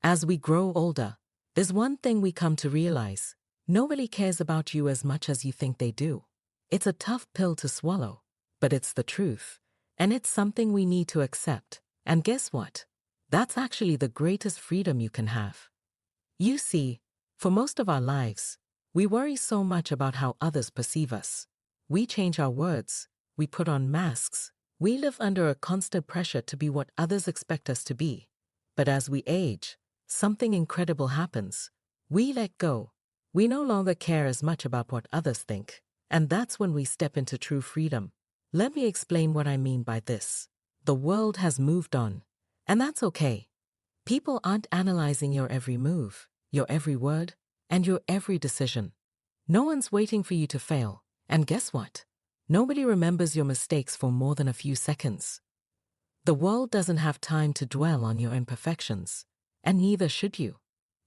As we grow older, there's one thing we come to realize. Nobody cares about you as much as you think they do. It's a tough pill to swallow, but it's the truth, and it's something we need to accept. And guess what? That's actually the greatest freedom you can have. You see, for most of our lives, we worry so much about how others perceive us. We change our words, we put on masks, we live under a constant pressure to be what others expect us to be. But as we age, something incredible happens. We let go. We no longer care as much about what others think. And that's when we step into true freedom. Let me explain what I mean by this. The world has moved on. And that's okay. People aren't analyzing your every move, your every word, and your every decision. No one's waiting for you to fail. And guess what? Nobody remembers your mistakes for more than a few seconds. The world doesn't have time to dwell on your imperfections. And neither should you.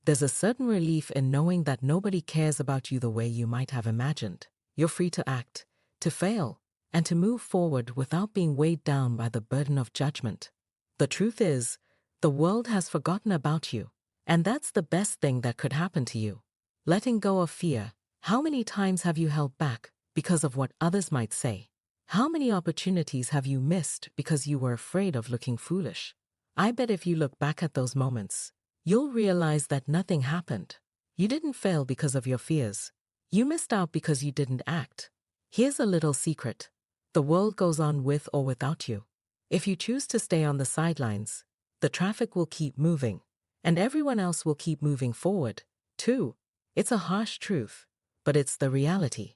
There's a certain relief in knowing that nobody cares about you the way you might have imagined. You're free to act, to fail, and to move forward without being weighed down by the burden of judgment. The truth is, the world has forgotten about you, and that's the best thing that could happen to you. Letting go of fear. How many times have you held back because of what others might say? How many opportunities have you missed because you were afraid of looking foolish? I bet if you look back at those moments, you'll realize that nothing happened. You didn't fail because of your fears. You missed out because you didn't act. Here's a little secret. The world goes on with or without you. If you choose to stay on the sidelines, the traffic will keep moving, and everyone else will keep moving forward, too. It's a harsh truth, but it's the reality.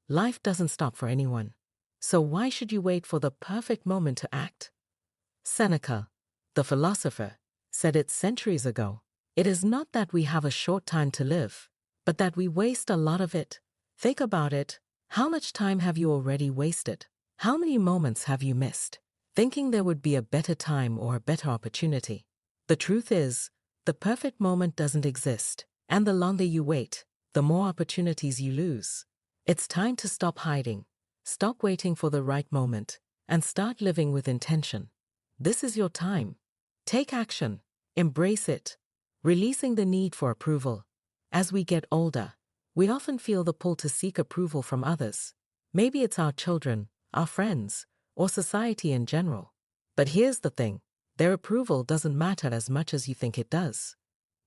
Life doesn't stop for anyone. So why should you wait for the perfect moment to act? Seneca, the philosopher, said it centuries ago. It is not that we have a short time to live, but that we waste a lot of it. Think about it. How much time have you already wasted? How many moments have you missed, thinking there would be a better time or a better opportunity? The truth is, the perfect moment doesn't exist, and the longer you wait, the more opportunities you lose. It's time to stop hiding, stop waiting for the right moment, and start living with intention. This is your time. Take action. Embrace it. Releasing the need for approval. As we get older, we often feel the pull to seek approval from others. Maybe it's our children, our friends, or society in general. But here's the thing. Their approval doesn't matter as much as you think it does.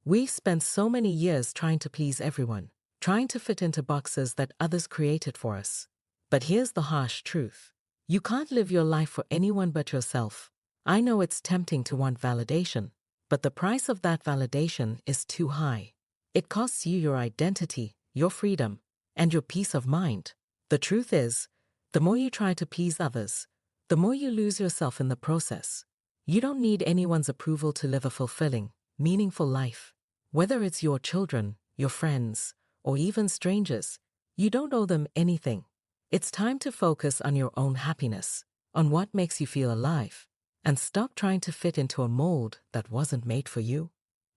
We've spent so many years trying to please everyone, trying to fit into boxes that others created for us. But here's the harsh truth. You can't live your life for anyone but yourself. I know it's tempting to want validation, but the price of that validation is too high. It costs you your identity, your freedom, and your peace of mind. The truth is, the more you try to please others, the more you lose yourself in the process. You don't need anyone's approval to live a fulfilling, meaningful life. Whether it's your children, your friends, or even strangers, you don't owe them anything. It's time to focus on your own happiness, on what makes you feel alive, and stop trying to fit into a mold that wasn't made for you.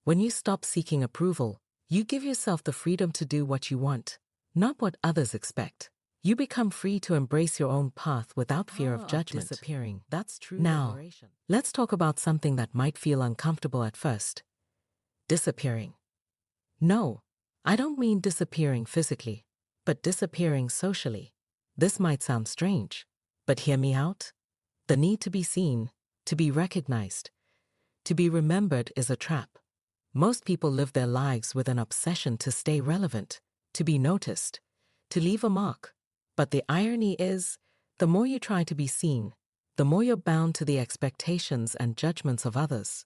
When you stop seeking approval, you give yourself the freedom to do what you want, not what others expect. You become free to embrace your own path without fear of judgment. Disappearing. That's true. Now, liberation. Let's talk about something that might feel uncomfortable at first. Disappearing. No, I don't mean disappearing physically, but disappearing socially. This might sound strange, but hear me out. The need to be seen, to be recognized, to be remembered is a trap. Most people live their lives with an obsession to stay relevant, to be noticed, to leave a mark. But the irony is, the more you try to be seen, the more you're bound to the expectations and judgments of others.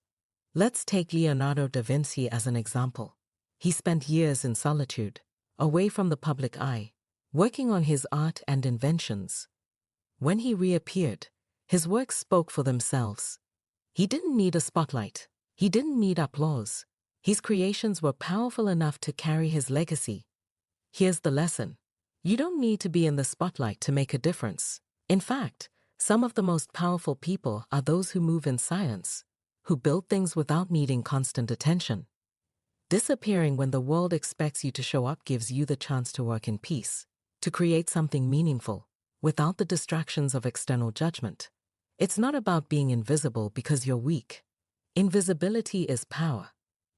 Let's take Leonardo da Vinci as an example. He spent years in solitude, away from the public eye, working on his art and inventions. When he reappeared, his works spoke for themselves. He didn't need a spotlight. He didn't need applause. His creations were powerful enough to carry his legacy. Here's the lesson. You don't need to be in the spotlight to make a difference. In fact, some of the most powerful people are those who move in silence, who build things without needing constant attention. Disappearing when the world expects you to show up gives you the chance to work in peace, to create something meaningful, without the distractions of external judgment. It's not about being invisible because you're weak. Invisibility is power.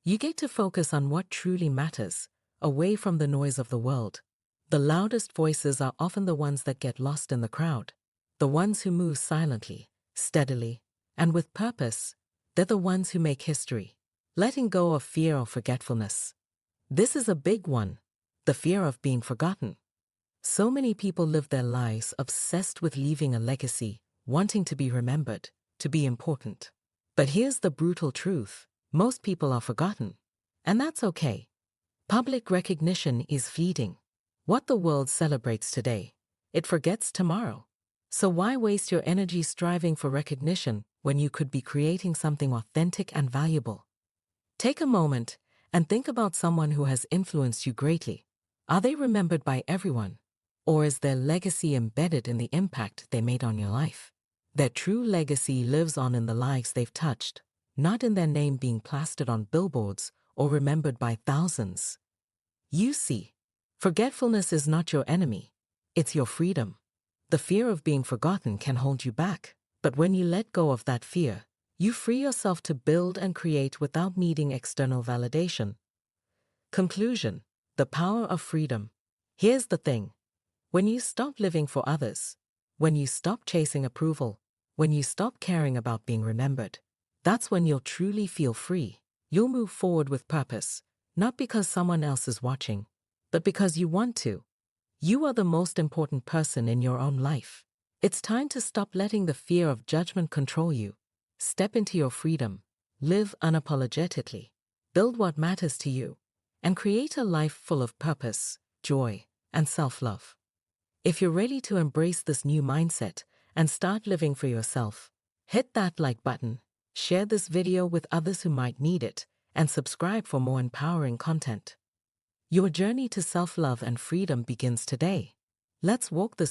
You get to focus on what truly matters, away from the noise of the world. The loudest voices are often the ones that get lost in the crowd. The ones who move silently, steadily, and with purpose. They're the ones who make history. Letting go of fear or forgetfulness. This is a big one. The fear of being forgotten. So many people live their lives obsessed with leaving a legacy, wanting to be remembered, to be important. But here's the brutal truth. Most people are forgotten. And that's okay. Public recognition is fleeting. What the world celebrates today, it forgets tomorrow. So why waste your energy striving for recognition when you could be creating something authentic and valuable? Take a moment and think about someone who has influenced you greatly. Are they remembered by everyone? Or is their legacy embedded in the impact they made on your life? Their true legacy lives on in the lives they've touched, not in their name being plastered on billboards or remembered by thousands. You see, forgetfulness is not your enemy. It's your freedom. The fear of being forgotten can hold you back, but when you let go of that fear, you free yourself to build and create without needing external validation. Conclusion: the power of freedom. Here's the thing. When you stop living for others, when you stop chasing approval, when you stop caring about being remembered, that's when you'll truly feel free. You'll move forward with purpose, not because someone else is watching, but because you want to. You are the most important person in your own life. It's time to stop letting the fear of judgment control you. Step into your freedom, live unapologetically, build what matters to you, and create a life full of purpose, joy, and self-love. If you're ready to embrace this new mindset and start living for yourself, hit that like button, share this video with others who might need it, and subscribe for more empowering content. Your journey to self-love and freedom begins today. Let's walk this